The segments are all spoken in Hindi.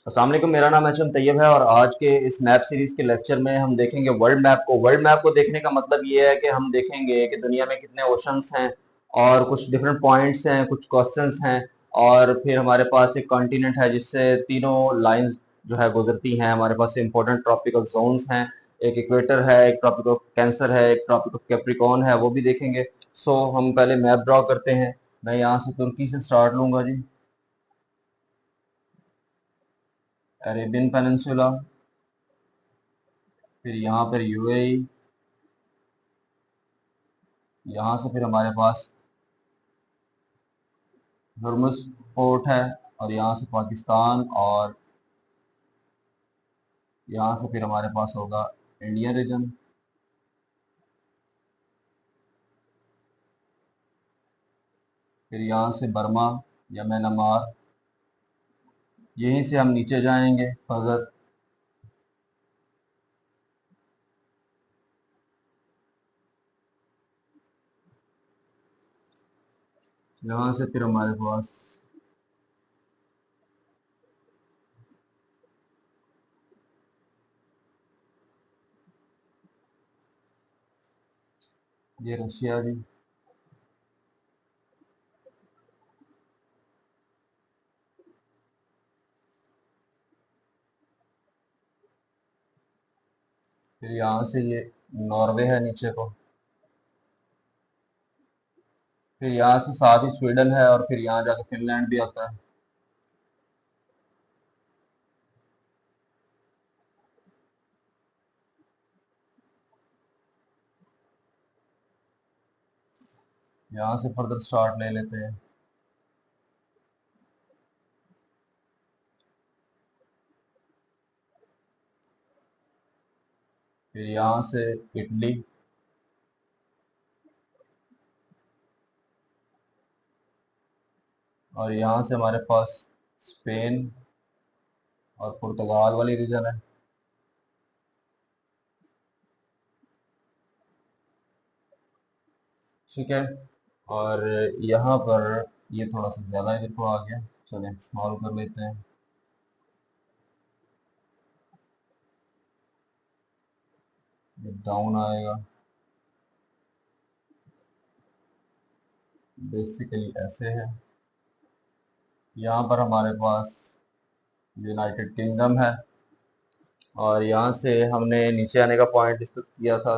अस्सलाम वालेकुम, मेरा नाम एचएम तैयब है और आज के इस मैप सीरीज के लेक्चर में हम देखेंगे वर्ल्ड मैप को देखने का मतलब ये है कि हम देखेंगे कि दुनिया में कितने ओशंस हैं और कुछ डिफरेंट पॉइंट्स हैं, कुछ कोस्टल्स हैं और फिर हमारे पास एक कॉन्टिनेंट है जिससे तीनों लाइंस जो है गुजरती हैं। हमारे पास इंपॉर्टेंट ट्रॉपिकल जोन्स हैं, एक इक्वेटर है, एक ट्रॉपिक ऑफ कैंसर है, एक ट्रॉपिक ऑफ कैप्रिकॉर्न है, वो भी देखेंगे। सो हम पहले मैप ड्रॉ करते हैं। मैं यहाँ से तुर्की से स्टार्ट लूंगा जी, अरेबियन पेनिनसुला, फिर यहाँ पर यूएई, यहाँ से फिर हमारे पास हर्मुस पोर्ट है और यहाँ से पाकिस्तान, और यहाँ से फिर हमारे पास होगा इंडियन रीजन। फिर यहाँ से बर्मा या म्यांमार, यहीं से हम नीचे जाएंगे फर्दर। यहाँ से फिर हमारे पास ये रशिया भी, फिर यहाँ से ये नॉर्वे है नीचे को, फिर यहाँ से साथ ही स्वीडन है और फिर यहाँ जाकर फिनलैंड भी आता है। यहाँ से फर्दर स्टार्ट ले लेते हैं। फिर यहाँ से इटली, और यहाँ से हमारे पास स्पेन और पुर्तगाल वाली रीजन है। ठीक है, और यहाँ पर ये थोड़ा सा ज़्यादा इधर को आ गया, चलें स्मॉल कर लेते हैं। ये डाउन आएगा, बेसिकली ऐसे है। यहाँ पर हमारे पास यूनाइटेड किंगडम है और यहाँ से हमने नीचे आने का पॉइंट डिस्कस किया था।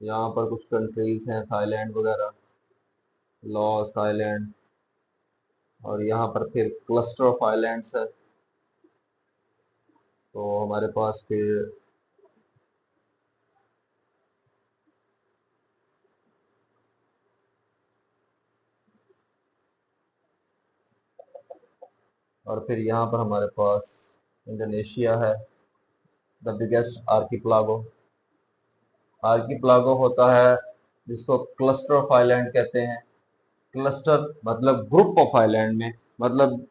यहाँ पर कुछ कंट्रीज हैं, थाईलैंड वगैरह, लॉस, थाईलैंड, और यहाँ पर फिर क्लस्टर ऑफ आइलैंड्स है। तो हमारे पास फिर और फिर यहाँ पर हमारे पास इंडोनेशिया है, द बिगेस्ट आर्किप्लागो। आर्किप्लागो होता है जिसको क्लस्टर ऑफ आइलैंड कहते हैं। क्लस्टर मतलब ग्रुप ऑफ आइलैंड में, मतलब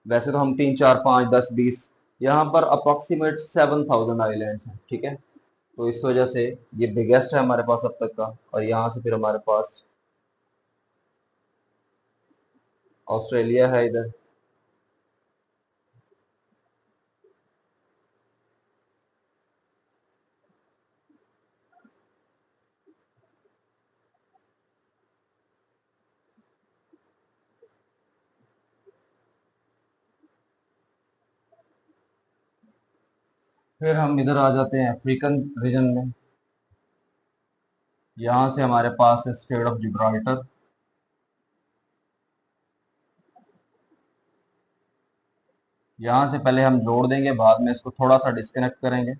वैसे तो हम 3 4 5 10 20, यहाँ पर अप्रोक्सीमेट 7,000 आइलैंड्स हैं। ठीक है, तो इस वजह से ये बिगेस्ट है हमारे पास अब तक का। और यहाँ से फिर हमारे पास ऑस्ट्रेलिया है इधर। फिर हम इधर आ जाते हैं अफ्रीकन रीजन में। यहाँ से हमारे पास है स्ट्रेट ऑफ जिब्राल्टर। यहाँ से पहले हम जोड़ देंगे, बाद में इसको थोड़ा सा डिस्कनेक्ट करेंगे।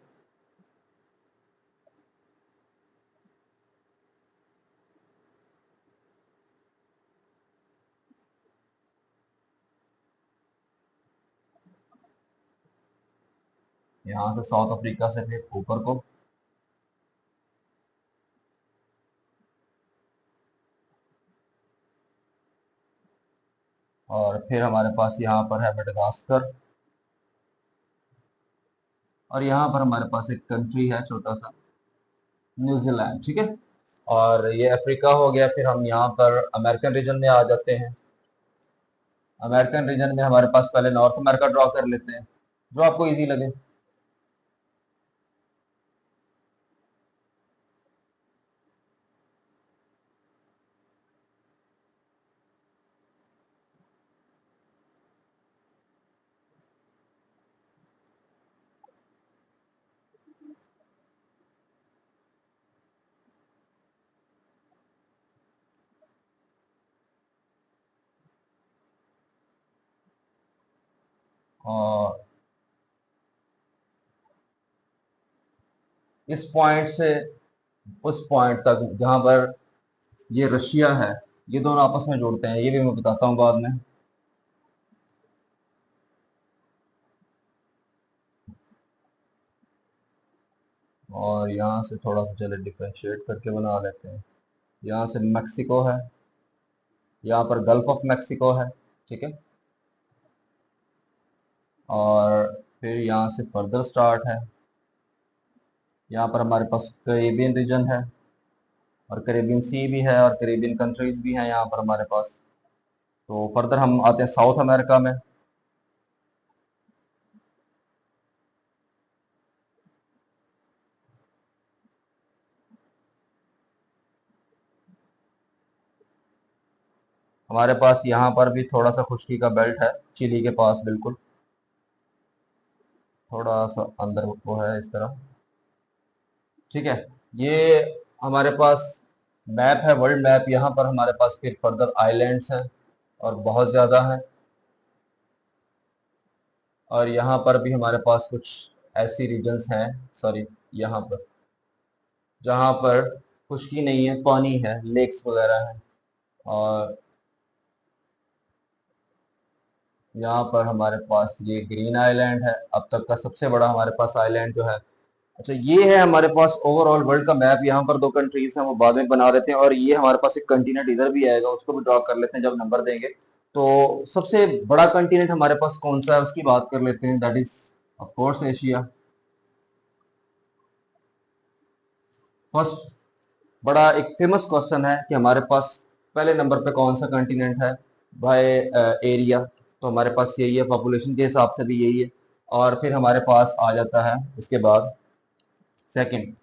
यहाँ से साउथ अफ्रीका से फिर ऊपर को, और फिर हमारे पास यहाँ पर है मेडागास्कर, और यहाँ पर हमारे पास एक कंट्री है छोटा सा, न्यूजीलैंड, ठीक है। और ये अफ्रीका हो गया। फिर हम यहाँ पर अमेरिकन रीजन में आ जाते हैं। अमेरिकन रीजन में हमारे पास पहले नॉर्थ अमेरिका ड्रॉ कर लेते हैं, जो आपको इजी लगे। और इस पॉइंट से उस पॉइंट तक जहां पर ये रशिया है, ये दोनों आपस में जुड़ते हैं, ये भी मैं बताता हूँ बाद में। और यहाँ से थोड़ा सा चले डिफ्रेंशिएट करके बना लेते हैं। यहाँ से मैक्सिको है, यहाँ पर गल्फ ऑफ मैक्सिको है, ठीक है। और फिर यहाँ से फर्दर स्टार्ट है, यहाँ पर हमारे पास कैरेबियन रीजन है, और कैरेबियन सी भी है, और कैरेबियन कंट्रीज भी हैं यहाँ पर हमारे पास। तो फर्दर हम आते हैं साउथ अमेरिका में। हमारे पास यहाँ पर भी थोड़ा सा खुश्की का बेल्ट है, चिली के पास बिल्कुल, थोड़ा सा अंदर वो है इस तरह, ठीक है। ये हमारे पास मैप है, वर्ल्ड मैप। यहाँ पर हमारे पास फिर फर्दर आइलैंड्स हैं, और बहुत ज़्यादा हैं। और यहाँ पर भी हमारे पास कुछ ऐसी रीजन्स हैं, सॉरी, यहाँ पर जहाँ पर खुश्की नहीं है, पानी है, लेक्स वगैरह हैं। और यहाँ पर हमारे पास ये ग्रीन आइलैंड है, अब तक का सबसे बड़ा हमारे पास आइलैंड जो है। अच्छा, ये है हमारे पास ओवरऑल वर्ल्ड का मैप। यहाँ पर दो कंट्रीज हैं, वो बाद में बना देते हैं। और ये हमारे पास एक कंटिनेंट इधर भी आएगा, उसको भी ड्रॉ कर लेते हैं जब नंबर देंगे। तो सबसे बड़ा कंटिनेंट हमारे पास कौन सा है उसकी बात कर लेते हैं, that is of course Asia. First बड़ा एक फेमस क्वेश्चन है कि हमारे पास पहले नंबर पे कौन सा कंटिनेंट है बाय एरिया। तो हमारे पास यही है, पॉपुलेशन के हिसाब से भी यही है। और फिर हमारे पास आ जाता है इसके बाद सेकंड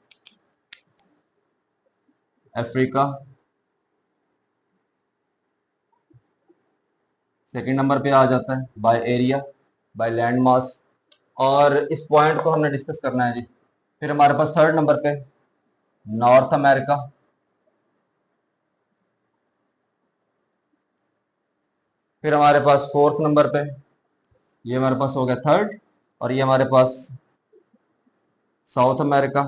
अफ्रीका, सेकंड नंबर पे आ जाता है by area, by land mass. और इस पॉइंट को हमने डिस्कस करना है जी। फिर हमारे पास थर्ड नंबर पे नॉर्थ अमेरिका, फिर हमारे पास फोर्थ नंबर पे, ये हमारे पास हो गया थर्ड, और ये हमारे पास साउथ अमेरिका।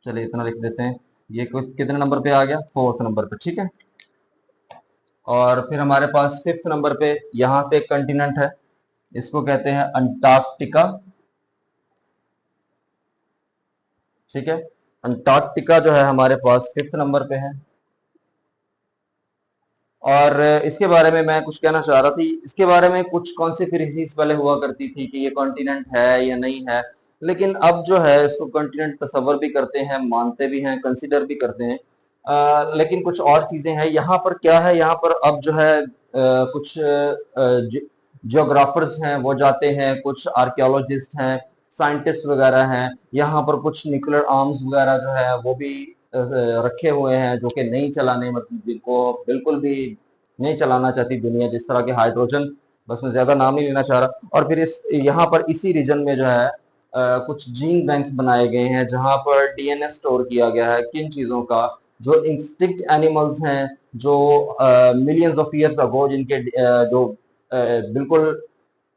चलिए इतना लिख देते हैं। ये कितने नंबर पे आ गया, फोर्थ नंबर पे, ठीक है। और फिर हमारे पास फिफ्थ नंबर पे यहाँ पे एक कंटिनेंट है, इसको कहते हैं अंटार्कटिका, ठीक है। अंटार्कटिका जो है हमारे पास फिफ्थ नंबर पे है। और इसके बारे में मैं कुछ कहना चाह रहा थी, इसके बारे में कुछ कॉन्स्पिरेसीज पहले हुआ करती थी कि ये कॉन्टिनेंट है या नहीं है। लेकिन अब जो है इसको कॉन्टिनेंट तस्वर भी करते हैं, मानते भी हैं, कंसिडर भी करते हैं। लेकिन कुछ और चीजें हैं यहाँ पर। क्या है यहाँ पर, अब जो है कुछ जियोग्राफर्स हैं वो जाते हैं, कुछ आर्कियोलॉजिस्ट हैं, साइंटिस्ट वगैरह हैं। यहाँ पर कुछ न्यूक्लियर आर्म्स वगैरह जो है वो भी रखे हुए हैं, जो कि नहीं चलाने, मतलब जिनको बिल्कुल भी नहीं चलाना चाहती दुनिया, जिस तरह के हाइड्रोजन, बस मैं ज्यादा नाम नहीं लेना चाह रहा। और फिर इस यहाँ पर इसी रीजन में जो है कुछ जीन बैंक्स बनाए गए हैं, जहां पर डीएनए स्टोर किया गया है किन चीजों का, जो इंस्टिंक्ट एनिमल्स हैं, जो मिलियंस ऑफ ईयर्स अगो जिनके जो बिल्कुल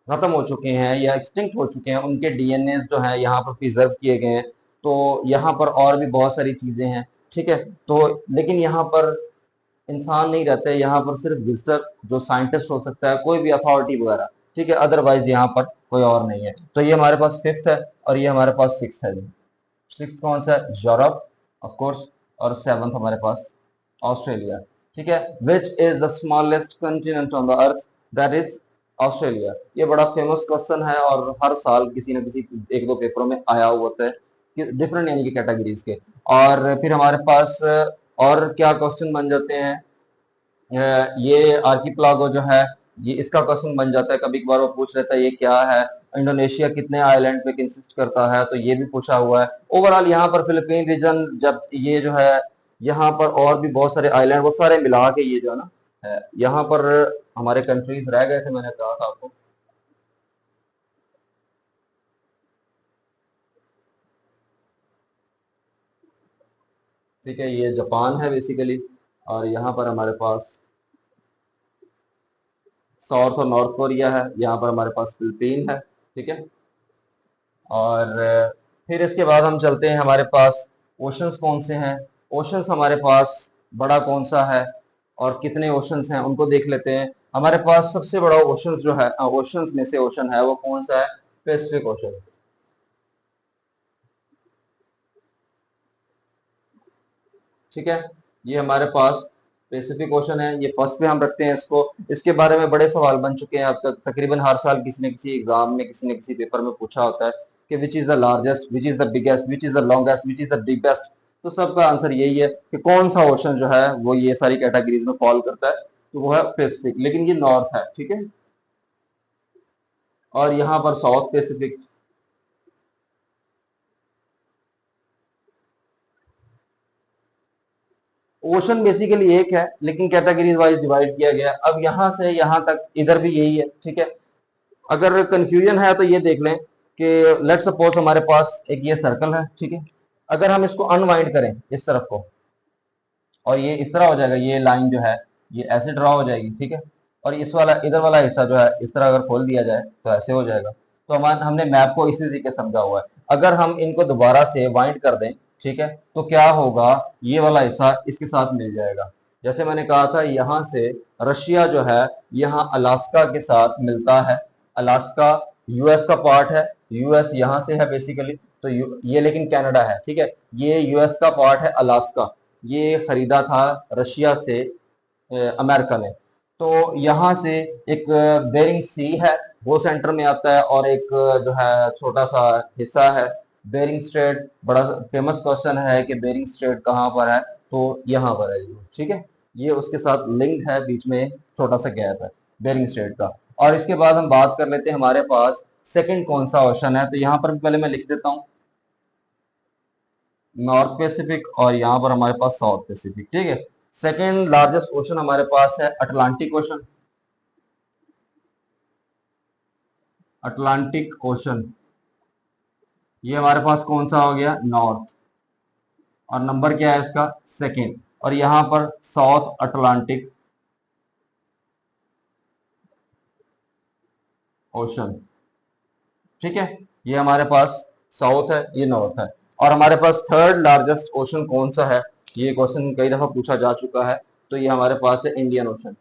खत्म हो चुके हैं या एक्सटिंक्ट हो चुके हैं, उनके डीएनए जो है यहाँ पर प्रिजर्व किए गए हैं। तो यहाँ पर और भी बहुत सारी चीजें हैं, ठीक है। तो लेकिन यहाँ पर इंसान नहीं रहते, यहाँ पर सिर्फ विजिटर जो साइंटिस्ट हो सकता है, कोई भी अथॉरिटी वगैरह, ठीक है। अदरवाइज यहाँ पर कोई और नहीं है। तो ये हमारे पास फिफ्थ है, और ये हमारे पास सिक्स है। सिक्स कौन सा है, यूरोप ऑफ कोर्स। और सेवंथ हमारे पास ऑस्ट्रेलिया, ठीक है। Which is the smallest continent on the earth, that is Australia. ये बड़ा फेमस क्वेश्चन है और हर साल किसी न किसी एक दो पेपरों में आया हुआ होता है कि डिफरेंट यानी कि कैटेगरीज के। और फिर हमारे पास और क्या क्वेश्चन बन जाते हैं, ये आर्किपेलागो जो है, ये इसका क्वेश्चन बन जाता है। कभी कभार वो पूछ लेता है ये क्या है। इंडोनेशिया कितने आइलैंड पे कंसिस्ट करता है, तो ये भी पूछा हुआ है। ओवरऑल यहाँ पर फिलीपीन रीजन, जब ये जो है यहाँ पर और भी बहुत सारे आइलैंड, वो सारे मिला के ये जो है ना है, यहाँ पर हमारे कंट्रीज रह गए थे, मैंने कहा था आपको। ठीक है, ये जापान है बेसिकली। और यहाँ पर हमारे पास साउथ और नॉर्थ कोरिया है, यहाँ पर हमारे पास फिलीपीन है। ठीक है। और फिर इसके बाद हम चलते हैं, हमारे पास ओशंस कौन से हैं। ओशंस हमारे पास बड़ा कौन सा है और कितने ओशंस हैं उनको देख लेते हैं। हमारे पास सबसे बड़ा ओशंस जो है, ओशंस में से ओशन है वो कौन सा है, पैसिफिक ओशन। ठीक है, ये हमारे पास पैसिफिक ओशन है, ये फर्स्ट पे हम रखते हैं इसको। इसके बारे में बड़े सवाल बन चुके हैं अब तक, तकरीबन हर साल किसी न किसी एग्जाम में किसी न किसी पेपर में पूछा होता है कि which is the largest, which is the biggest, which is the longest, which is the deepest. तो सबका आंसर यही है कि कौन सा ओशन जो है वो ये सारी कैटेगरीज में फॉल करता है, तो वो है पैसिफिक, लेकिन ये नॉर्थ है। ठीक है। और यहाँ पर साउथ पैसिफिक। ओशन बेसिकली एक है, लेकिन कैटेगरीज वाइज डिवाइड किया गया है। अब यहाँ से यहाँ तक इधर भी यही है। ठीक है। अगर कंफ्यूजन है तो ये देख लें कि लेट सपोज हमारे पास एक ये सर्कल है। ठीक है। अगर हम इसको अनवाइंड करें इस तरफ को, और ये इस तरह हो जाएगा, ये लाइन जो है ये ऐसे ड्रॉ हो जाएगी। ठीक है। और इस वाला इधर वाला हिस्सा जो है इस तरह अगर खोल दिया जाए तो ऐसे हो जाएगा। तो हमने मैप को इसी तरीके से समझा हुआ है। अगर हम इनको दोबारा से वाइंड कर दें, ठीक है, तो क्या होगा, ये वाला हिस्सा इसके साथ मिल जाएगा। जैसे मैंने कहा था, यहाँ से रशिया जो है यहाँ अलास्का के साथ मिलता है। अलास्का यूएस का पार्ट है, यूएस यहाँ से है बेसिकली। तो ये लेकिन कनाडा है। ठीक है। ये यूएस का पार्ट है अलास्का, ये खरीदा था रशिया से अमेरिका ने। तो यहाँ से एक बेरिंग सी है, वो सेंटर में आता है, और एक जो है छोटा सा हिस्सा है बेरिंग स्ट्रेट। बड़ा फेमस क्वेश्चन है कि बेरिंग स्ट्रेट कहाँ पर है, तो यहाँ पर है ये। ठीक है। ये उसके साथ लिंक है, बीच में छोटा सा गैप है बेरिंग स्ट्रेट का। और इसके बाद हम बात कर लेते हैं हमारे पास सेकंड कौन सा ओशन है। तो यहाँ पर भी पहले मैं लिख देता हूँ नॉर्थ पैसिफिक, और यहाँ पर हमारे पास साउथ पैसिफिक। ठीक है। सेकेंड लार्जेस्ट ओशन हमारे पास है अटलांटिक ओशन। अटलांटिक ओशन ये हमारे पास कौन सा हो गया, नॉर्थ। और नंबर क्या है इसका, सेकेंड। और यहाँ पर साउथ अटलांटिक ओशन। ठीक है। ये हमारे पास साउथ है, ये नॉर्थ है। और हमारे पास थर्ड लार्जेस्ट ओशन कौन सा है, ये क्वेश्चन कई दफा पूछा जा चुका है। तो ये हमारे पास है इंडियन ओशन।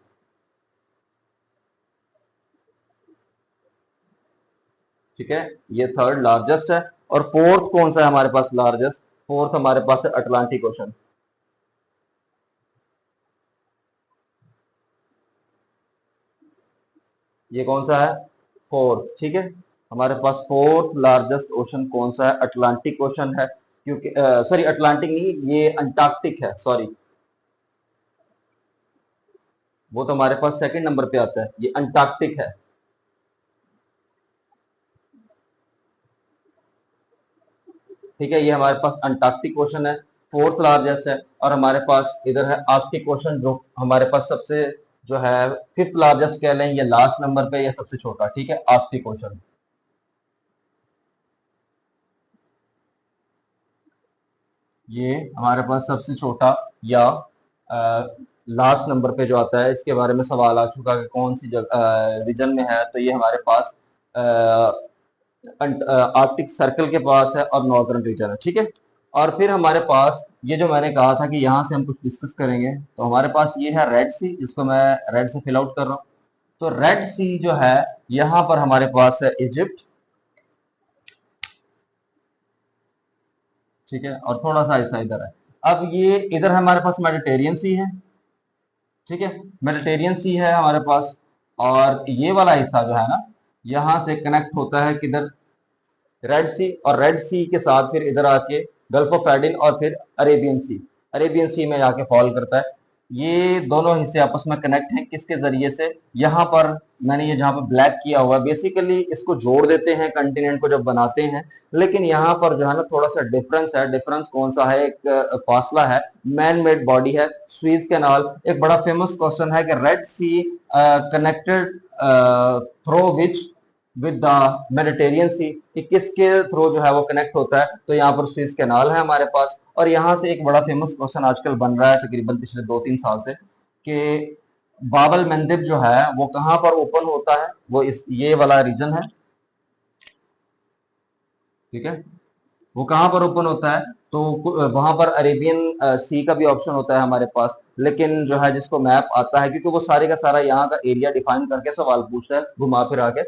ठीक है। ये थर्ड लार्जेस्ट है। और फोर्थ कौन सा है हमारे पास लार्जेस्ट, फोर्थ हमारे पास है अटलांटिक ओशन। ये कौन सा है, फोर्थ। ठीक है। हमारे पास फोर्थ लार्जेस्ट ओशन कौन सा है, अटलांटिक ओशन है। क्योंकि सॉरी, अटलांटिक नहीं, ये अंटार्कटिक है, सॉरी। वो तो हमारे पास सेकंड नंबर पे आता है, ये अंटार्कटिक है। ठीक है। ये हमारे पास अंटार्कटिक ओशन है, फोर्थ लार्जेस्ट है। और हमारे पास इधर है आर्कटिक ओशन, जो हमारे पास सबसे जो है फिफ्थ लार्जेस्ट कह लें, ये लास्ट नंबर पे, ये सबसे छोटा। ठीक है, आर्कटिक ओशन। ये हमारे पास सबसे छोटा या लास्ट नंबर पे जो आता है, इसके बारे में सवाल आ चुका है कि कौन सी जगह रीजन में है। तो ये हमारे पास आर्कटिक सर्कल के पास है और नॉर्थर्न रीजन है। ठीक है। और फिर हमारे पास ये जो मैंने कहा था कि यहाँ से हम कुछ डिस्कस करेंगे, तो हमारे पास ये है रेड सी, जिसको मैं रेड से फिल आउट कर रहा हूँ। तो रेड सी जो है, यहाँ पर हमारे पास है इजिप्ट। ठीक है। और थोड़ा सा ऐसा इधर है। अब ये इधर हमारे पास मेडिटेरियन सी है। ठीक है। मेडिटेरियन सी है हमारे पास। और ये वाला हिस्सा जो है ना, यहाँ से कनेक्ट होता है किधर, रेड सी, और रेड सी के साथ फिर इधर आके गल्फ ऑफ एडन और फिर अरेबियन सी में जाके फॉल करता है। ये दोनों हिस्से आपस में कनेक्ट हैं किसके जरिए से, यहाँ पर मैंने ये जहाँ पर ब्लैक किया हुआ, बेसिकली इसको जोड़ देते हैं कंटिनेंट को जब बनाते हैं। लेकिन यहाँ पर जो है ना थोड़ा सा डिफरेंस है। डिफरेंस कौन सा है, एक फासला है, मैन मेड बॉडी है, स्वीज कैनाल। एक बड़ा फेमस क्वेश्चन है कि red sea connected through which with the Mediterranean sea, कि किसके थ्रू जो है वो कनेक्ट होता है, तो यहाँ पर स्विस कैनाल है हमारे पास। और यहाँ से एक बड़ा फेमस क्वेश्चन आजकल बन रहा है तकरीबन पिछले 2-3 साल से, कि बाबल मंदिब जो है वो कहाँ पर ओपन होता है, वो इस ये वाला रीजन है, ठीक है, वो कहाँ पर ओपन होता है, तो वहां पर अरेबियन सी का भी ऑप्शन होता है हमारे पास। लेकिन जो है जिसको मैप आता है, क्योंकि वो सारे का सारा यहाँ का एरिया डिफाइन करके सवाल पूछता है घुमा फिरा के,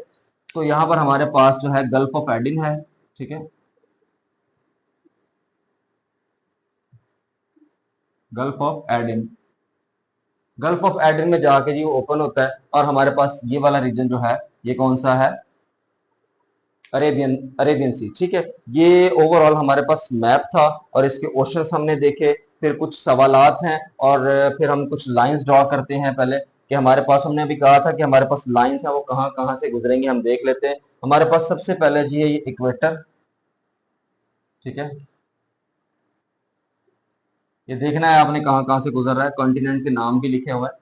तो यहाँ पर हमारे पास जो है गल्फ ऑफ एडन है, ठीक है, gulf of Aden. Gulf of Aden में जाके जी वो ओपन होता है, और हमारे पास ये वाला रीजन जो है ये कौन सा है, अरेबियन अरेबियन सी, ठीक है। ये ओवरऑल हमारे पास मैप था, और इसके ओशंस हमने देखे, फिर कुछ सवालात हैं, और फिर हम कुछ लाइंस ड्रॉ करते हैं पहले, कि हमारे पास, हमने अभी कहा था कि हमारे पास लाइंस हैं, वो कहाँ कहाँ से गुजरेंगे हम देख लेते हैं। हमारे पास सबसे पहले जी है ये इक्वेटर, ठीक है, ये देखना है आपने कहाँ कहाँ से गुजर रहा है, कॉन्टिनेंट के नाम भी लिखे हुए हैं,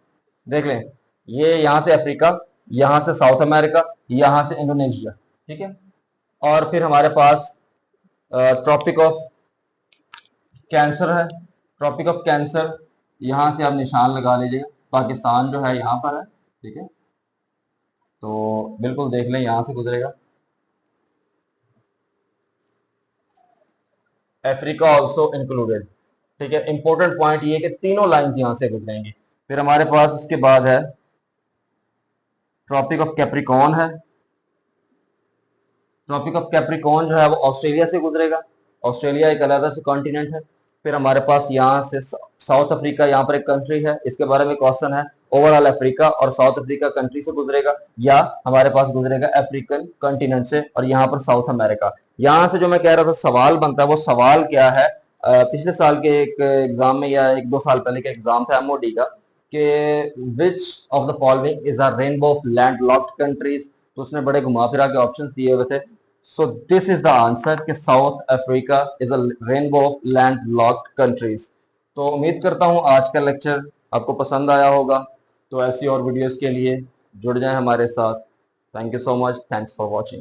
देख लें। ये यहाँ से अफ्रीका, यहाँ से साउथ अमेरिका, यहाँ से इंडोनेशिया, ठीक है। और फिर हमारे पास ट्रॉपिक ऑफ कैंसर है, ट्रॉपिक ऑफ कैंसर, यहाँ से आप निशान लगा लीजिएगा। पाकिस्तान जो है यहाँ पर है, ठीक है, तो बिल्कुल देख लें यहाँ से गुजरेगा। अफ्रीका ऑल्सो इंक्लूडेड, ठीक है। इंपॉर्टेंट पॉइंट ये कि तीनों लाइंस यहाँ से गुजरेंगी। फिर हमारे पास उसके बाद है ट्रॉपिक ऑफ कैप्रिकॉन है, ट्रॉपिक ऑफ कैप्रिकॉन जो है वो ऑस्ट्रेलिया से गुजरेगा। ऑस्ट्रेलिया एक अलग से कॉन्टिनेंट है। फिर हमारे पास यहाँ से साउथ अफ्रीका, यहाँ पर एक कंट्री है, इसके बारे में क्वेश्चन है। ओवरऑल अफ्रीका और साउथ अफ्रीका कंट्री से गुजरेगा, या हमारे पास गुजरेगा अफ्रीकन कॉन्टिनेंट से, और यहाँ पर साउथ अमेरिका। यहाँ से जो मैं कह रहा था सवाल बनता है, वो सवाल क्या है, पिछले साल के एक एग्जाम में, या 1-2 साल पहले का एग्जाम था एमओडी का, कि which of the following is a rainbow of landlocked countries, तो उसने बड़े घुमा फिरा के ऑप्शंस दिए हुए थे। So this is the answer कि South Africa is a rainbow of landlocked countries. तो उम्मीद करता हूं आज का लेक्चर आपको पसंद आया होगा। तो ऐसी और वीडियोस के लिए जुड़ जाएं हमारे साथ। Thank you so much, thanks for watching.